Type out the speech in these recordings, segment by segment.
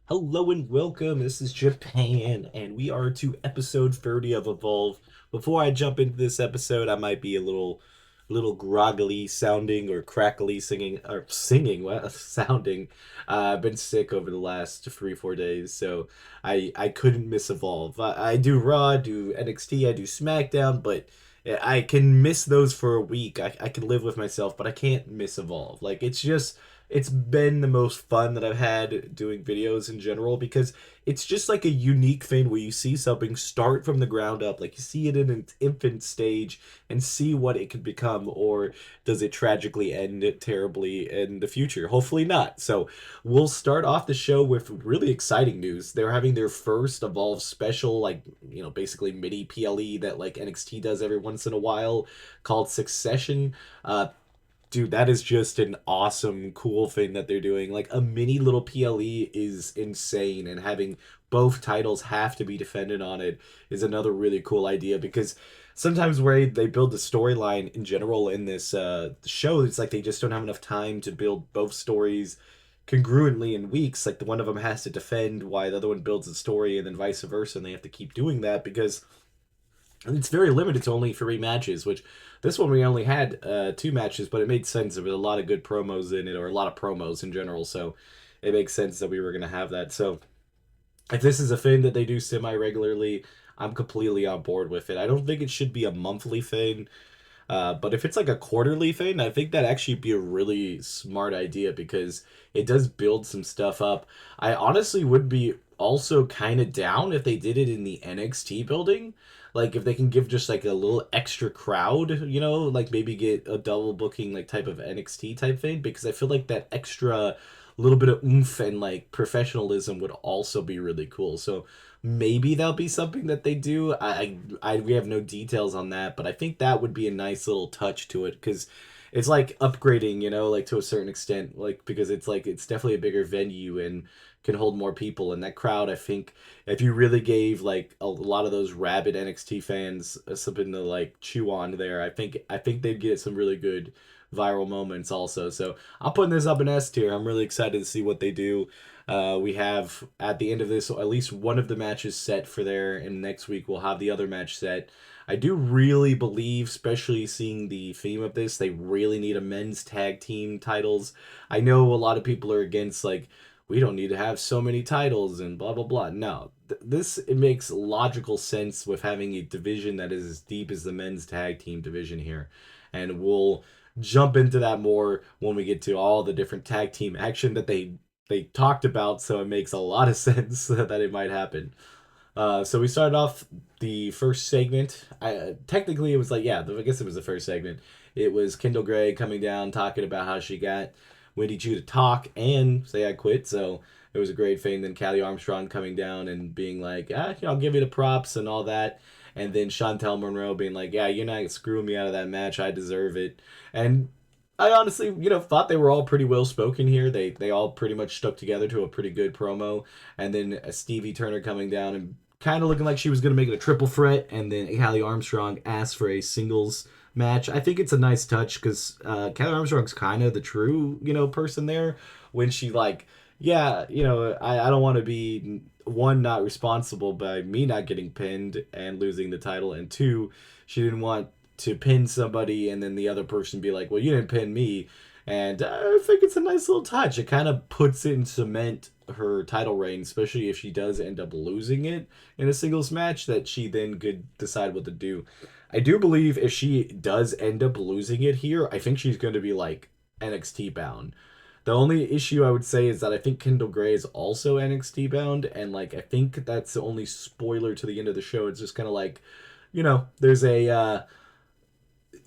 Hello and welcome. This is Japan, and we are to episode 30 of Evolve. Before I jump into this episode, I might be a little groggily sounding or crackly singing or singing, well, sounding. I've been sick over the last 3-4 days, so I couldn't miss Evolve. I do Raw, I do NXT, I do SmackDown, but I can miss those for a week. I can live with myself, but I can't miss Evolve. Like it's been the most fun that I've had doing videos in general because it's just like a unique thing where you see something start from the ground up, like you see it in an infant stage and see what it could become, or does it tragically end it terribly in the future? Hopefully not. So we'll start off the show with really exciting news. They're having their first Evolve special, like, basically mini PLE that like NXT does every once in a while called Succession. Dude, that is just an awesome, cool thing that they're doing. Like a mini little PLE is insane, and having both titles have to be defended on it is another really cool idea because sometimes where they build the storyline in general in this show, it's like they just don't have enough time to build both stories congruently in weeks. Like the one of them has to defend why the other one builds a story, and then vice versa, and they have to keep doing that because it's very limited to only 3 matches, which this one we only had 2 matches, but it made sense. There was a lot of good promos in it, or a lot of promos in general, so it makes sense that we were going to have that. So if this is a thing that they do semi regularly, I'm completely on board with it. I don't think it should be a monthly thing. But if it's like a quarterly thing, I think that actually be a really smart idea because it does build some stuff up. I honestly would be also kind of down if they did it in the NXT building. Like if they can give just like a little extra crowd, like maybe get a double booking like type of NXT type thing because I feel like that extra little bit of oomph and like professionalism would also be really cool. So maybe that'll be something that they do. We have no details on that, but I think that would be a nice little touch to it because it's like upgrading, like to a certain extent, like because it's like it's definitely a bigger venue and can hold more people, and that crowd. I think if you really gave like a lot of those rabid NXT fans something to like chew on there, I think they'd get some really good viral moments also. So I'm putting this up in S tier. I'm really excited to see what they do. We have at the end of this at least one of the matches set for there, and next week we'll have the other match set. I do really believe, especially seeing the theme of this, they really need a men's tag team titles. I know a lot of people are against like we don't need to have so many titles and blah blah blah. No, this it makes logical sense with having a division that is as deep as the men's tag team division here, and we'll jump into that more when we get to all the different tag team action that they talked about, so it makes a lot of sense that it might happen. So we started off the first segment. Technically, it was like, yeah, I guess it was the first segment. It was Kendall Gray coming down, talking about how she got Wendy Chu to talk and say I quit. So it was a great thing. Then Callie Armstrong coming down and being like, I'll give you the props and all that. And then Chantel Monroe being like, yeah, you're not screwing me out of that match. I deserve it. And I honestly, thought they were all pretty well spoken here. They all pretty much stuck together to a pretty good promo. And then Stevie Turner coming down and kind of looking like she was going to make it a triple threat. And then Callie Armstrong asked for a singles match. I think it's a nice touch because Callie Armstrong's kind of the true, person there when she like, yeah, I don't want to be one not responsible by me not getting pinned and losing the title, and two, she didn't want to pin somebody and then the other person be like, well, you didn't pin me. And I think it's a nice little touch. It kind of puts it in cement her title reign, especially if she does end up losing it in a singles match, that she then could decide what to do. I do believe if she does end up losing it here, I think she's going to be like NXT bound. The only issue I would say is that I think Kendall Gray is also NXT bound, and like I think that's the only spoiler to the end of the show. It's just kind of like, there's a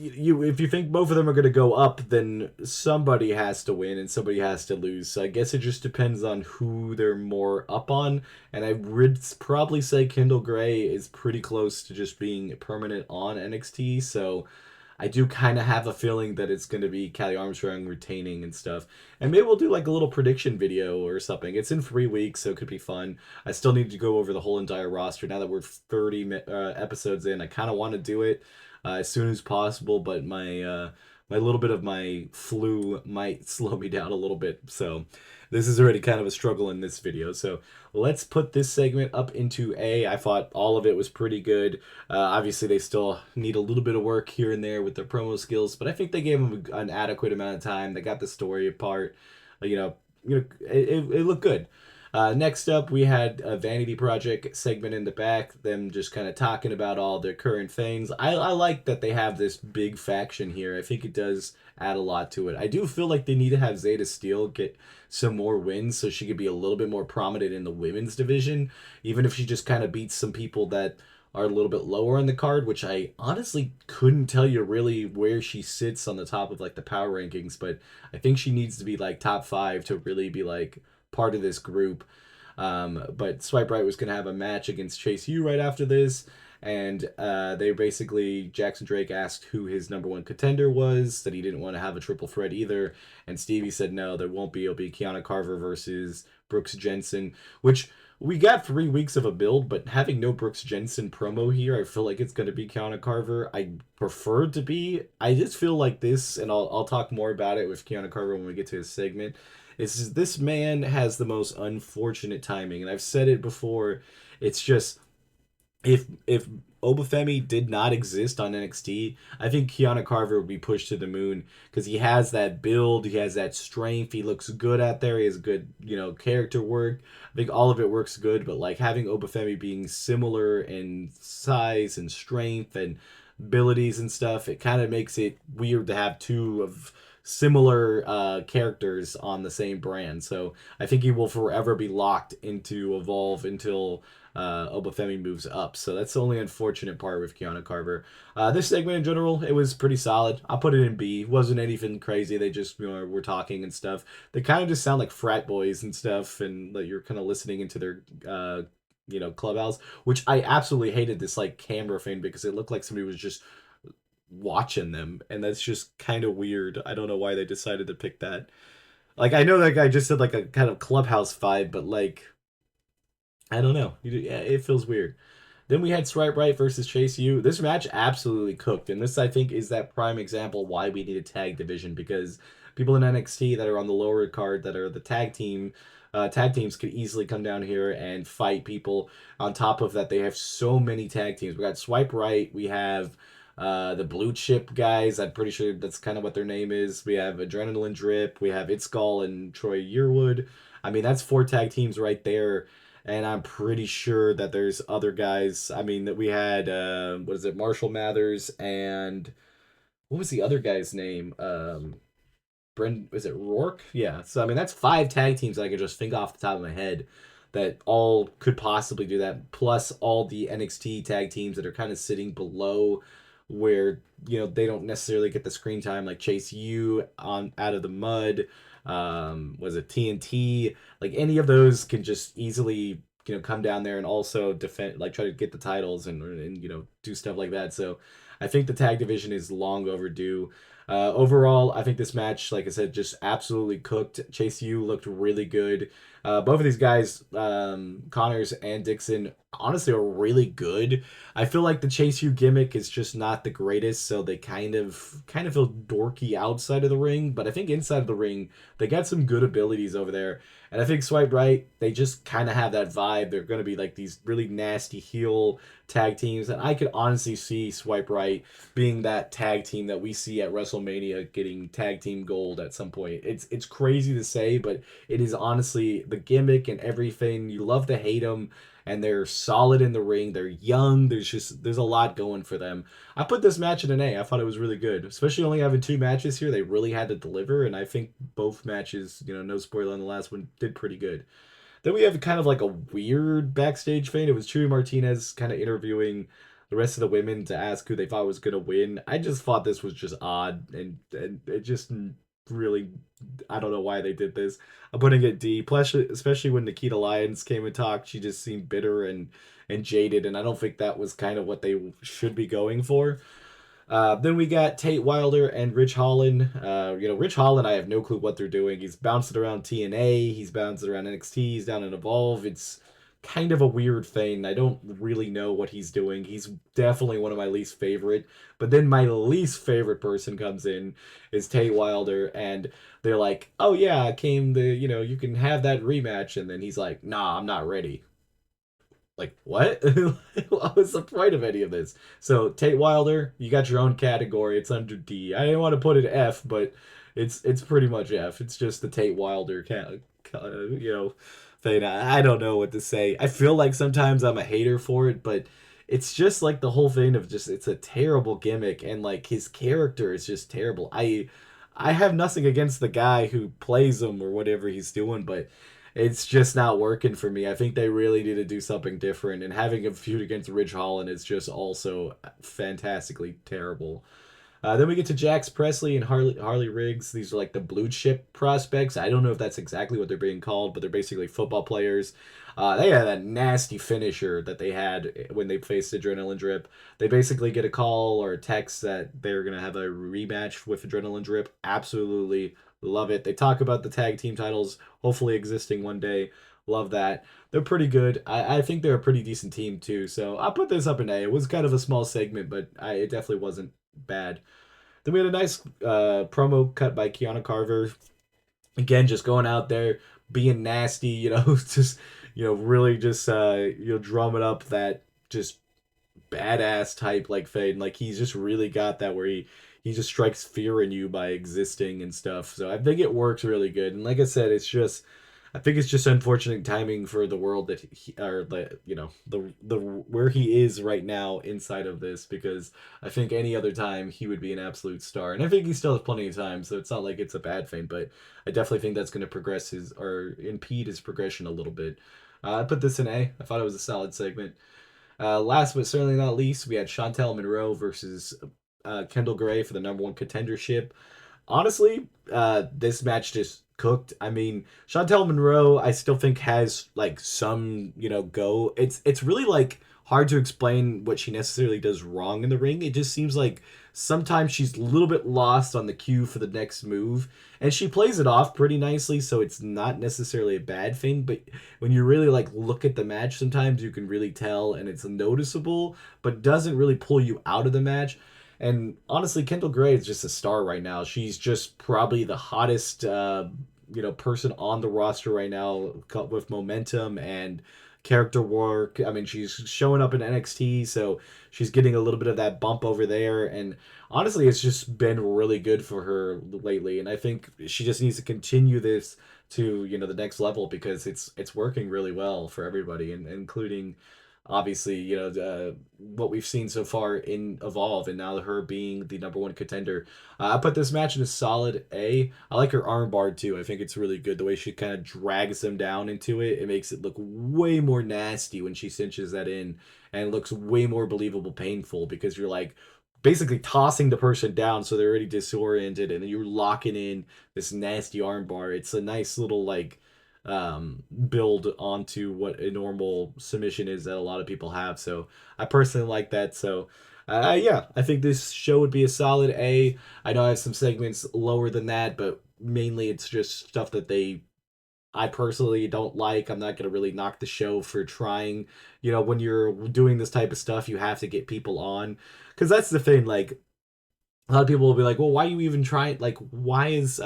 if you think both of them are going to go up, then somebody has to win and somebody has to lose. So I guess it just depends on who they're more up on. And I would probably say Kendall Gray is pretty close to just being permanent on NXT. So I do kind of have a feeling that it's going to be Callie Armstrong retaining and stuff. And maybe we'll do like a little prediction video or something. It's in 3 weeks, so it could be fun. I still need to go over the whole entire roster now that we're 30 episodes in. I kind of want to do it as soon as possible, but my my little bit of my flu might slow me down a little bit. So this is already kind of a struggle in this video. So let's put this segment up into A. I thought all of it was pretty good. Obviously, they still need a little bit of work here and there with their promo skills, but I think they gave them an adequate amount of time. They got the story apart. It looked good. Next up, we had a Vanity Project segment in the back, them just kind of talking about all the current things. I like that they have this big faction here. I think it does add a lot to it. I do feel like they need to have Zeta Steel get some more wins so she could be a little bit more prominent in the women's division, even if she just kind of beats some people that are a little bit lower on the card, which I honestly couldn't tell you really where she sits on the top of like the power rankings, but I think she needs to be like top 5 to really be like part of this group. But Swipe Right was going to have a match against Chase U right after this. And they basically, Jackson Drake asked who his number one contender was, that he didn't want to have a triple threat either. And Stevie said, no, there won't be. It'll be Kiana Carver versus Brooks Jensen, which we got 3 weeks of a build, but having no Brooks Jensen promo here, I feel like it's going to be Kiana Carver. I prefer it to be. I just feel like this, and I'll talk more about it with Kiana Carver when we get to his segment. Is this man has the most unfortunate timing, and I've said it before. It's just if Obafemi did not exist on NXT, I think Kiana Carver would be pushed to the moon because he has that build, he has that strength, he looks good out there, he has good, character work. I think all of it works good, but like having Obafemi being similar in size and strength and abilities and stuff, it kind of makes it weird to have two of similar characters on the same brand. So I think he will forever be locked into Evolve until Obafemi moves up. So that's the only unfortunate part with Kiana Carver. This segment in general, it was pretty solid. I'll put it in B. It wasn't anything crazy. They just were talking and stuff. They kind of just sound like frat boys and stuff, and like you're kind of listening into their clubhouse, which I absolutely hated this like camera thing because it looked like somebody was just watching them, and that's just kind of weird. I don't know why they decided to pick that. Like I know that guy just said like a kind of clubhouse vibe, but like I don't know. Yeah, it feels weird. Then we had Swipe Right versus Chase U. This match absolutely cooked, and this I think is that prime example why we need a tag division because people in NXT that are on the lower card that are the tag teams could easily come down here and fight people. On top of that, they have so many tag teams. We got Swipe Right. We have the Blue Chip guys. I'm pretty sure that's kind of what their name is. We have Adrenaline Drip. We have It Skull and Troy Yearwood. I mean, that's 4 tag teams right there, and I'm pretty sure that there's other guys. I mean, that we had what is it, Marshall Mathers, and what was the other guy's name? Brent, is it Rourke? Yeah. So I mean, that's 5 tag teams that I could just think off the top of my head that all could possibly do that. Plus all the NXT tag teams that are kind of sitting below, where they don't necessarily get the screen time, like Chase U on Out of the Mud. Was it TNT? Like any of those can just easily come down there and also defend, like try to get the titles and do stuff like that. So I think the tag division is long overdue. Overall, I think this match, like I said, just absolutely cooked. Chase U looked really good. Both of these guys, Connors and Dixon, honestly are really good. I feel like the Chase U gimmick is just not the greatest, so they kind of feel dorky outside of the ring, but I think inside of the ring they got some good abilities over there. And I think Swipe Right, they just kind of have that vibe. They're going to be like these really nasty heel tag teams, and I could honestly see Swipe Right being that tag team that we see at WrestleMania getting tag team gold at some point. It's crazy to say, but it is honestly the gimmick and everything. You love to hate them, and they're solid in the ring. They're young. There's a lot going for them. I put this match in an A. I thought it was really good, especially only having 2 matches here. They really had to deliver, and I think both matches, no spoiler on the last one, did pretty good. Then we have kind of like a weird backstage thing. It was Chewy Martinez kind of interviewing the rest of the women to ask who they thought was going to win. I just thought this was just odd, and it just really, I don't know why they did this. I'm putting it D. Plus, especially when Nikita Lyons came and talked, she just seemed bitter and jaded, and I don't think that was kind of what they should be going for. Then we got Tate Wilder and Rich Holland. Rich Holland, I have no clue what they're doing. He's bouncing around TNA. He's bouncing around NXT. He's down in Evolve. It's kind of a weird thing. I don't really know what he's doing. He's definitely one of my least favorite. But then my least favorite person comes in is Tate Wilder, and they're like, "Oh yeah, I came to, you can have that rematch," and then he's like, "Nah, I'm not ready." Like, what? What was the point of any of this? So Tate Wilder, you got your own category. It's under D. I didn't want to put it F, but it's pretty much F. It's just the Tate Wilder thing. I don't know what to say. I feel like sometimes I'm a hater for it, but it's just like the whole thing of just it's a terrible gimmick, and like his character is just terrible. I have nothing against the guy who plays him or whatever he's doing, but it's just not working for me. I think they really need to do something different, and having a feud against Ridge Holland is just also fantastically terrible. Then we get to Jax Presley and Harley Riggs. These are like the blue chip prospects. I don't know if that's exactly what they're being called, but they're basically football players. They had that nasty finisher that they had when they faced Adrenaline Drip. They basically get a call or a text that they're gonna have a rematch with Adrenaline Drip. Absolutely love it. They talk about the tag team titles hopefully existing one day. Love that. They're pretty good. I think they're a pretty decent team too. So I'll put this up an A. It was kind of a small segment, but it definitely wasn't bad. Then we had a nice promo cut by Kiana Carver. Again, just going out there, being nasty, just really just drumming up that just badass type like Fade. Like he's just really got that where he just strikes fear in you by existing and stuff. So I think it works really good. And like I said, I think it's just unfortunate timing for the world that he, or the where he is right now inside of this, because I think any other time he would be an absolute star, and I think he still has plenty of time, so it's not like it's a bad thing. But I definitely think that's going to progress his or impede his progression a little bit. I put this in A. I thought it was a solid segment. Last but certainly not least, we had Chantel Monroe versus Kendall Gray for the number one contendership. Honestly, this match just cooked. I mean, Chantel Monroe, I still think has like some, go. It's really like hard to explain what she necessarily does wrong in the ring. It just seems like sometimes she's a little bit lost on the cue for the next move, and she plays it off pretty nicely, so it's not necessarily a bad thing. But when you really like look at the match, sometimes you can really tell, and it's noticeable, but doesn't really pull you out of the match. And honestly, Kendall Gray is just a star right now. She's just probably the hottest, person on the roster right now with momentum and character work. I mean, she's showing up in NXT, so she's getting a little bit of that bump over there. And honestly, it's just been really good for her lately. And I think she just needs to continue this to the next level, because it's working really well for everybody, and including obviously, what we've seen so far in Evolve, and now her being the number one contender. I put this match in a solid A. I like her armbar too. I think it's really good the way she kind of drags them down into it. It makes it look way more nasty when she cinches that in, and it looks way more believable, painful, because you're like basically tossing the person down so they're already disoriented, and then you're locking in this nasty armbar. It's a nice little like build onto what a normal submission is that a lot of people have. So I personally like that. So yeah, I think this show would be a solid A. I know I have some segments lower than that, but mainly it's just stuff that I personally don't like. I'm not gonna really knock the show for trying. When you're doing this type of stuff, you have to get people on, because that's the thing. Like a lot of people will be like, well, why are you even trying? Like, why is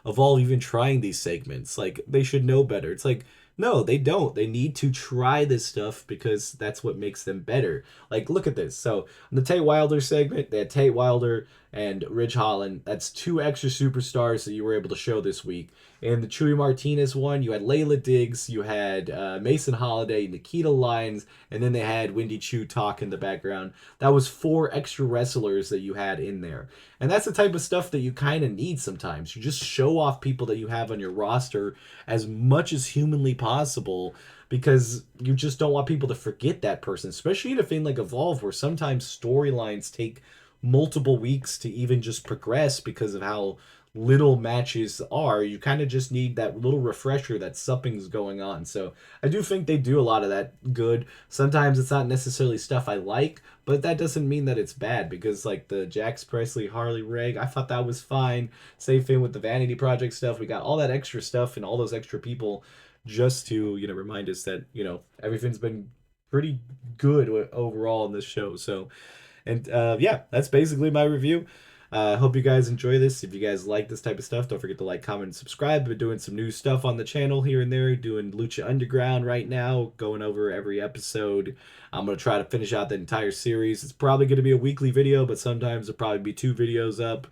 Evolve even trying these segments? Like, they should know better. It's like, no, they don't. They need to try this stuff because that's what makes them better. Like, look at this. So, in the Tate Wilder segment, they had Tate Wilder and Ridge Holland. That's two extra superstars that you were able to show this week. In the Chewy Martinez one, you had Layla Diggs, you had Mason Holiday, Nikita Lyons, and then they had Wendy Chu talk in the background. That was four extra wrestlers that you had in there. And that's the type of stuff that you kind of need sometimes. You just show off people that you have on your roster as much as humanly possible, because you just don't want people to forget that person, especially in a thing like Evolve, where sometimes storylines take multiple weeks to even just progress because of how little matches are. You kind of just need that little refresher that something's going on. So I do think they do a lot of that good. Sometimes it's not necessarily stuff I like, but that doesn't mean that it's bad, because like the Jax Presley Harley Rig, I thought that was fine. Same thing with the Vanity Project stuff. We got all that extra stuff and all those extra people just to, remind us that, everything's been pretty good overall in this show. So, and yeah, that's basically my review. I hope you guys enjoy this. If you guys like this type of stuff, don't forget to like, comment, and subscribe. We're doing some new stuff on the channel here and there, doing Lucha Underground right now, going over every episode. I'm going to try to finish out the entire series. It's probably going to be a weekly video, but sometimes it'll probably be 2 videos up.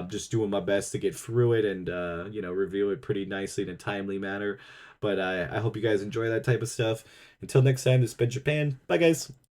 Just doing my best to get through it and, review it pretty nicely in a timely manner. But I hope you guys enjoy that type of stuff. Until next time, this has been Japan. Bye, guys.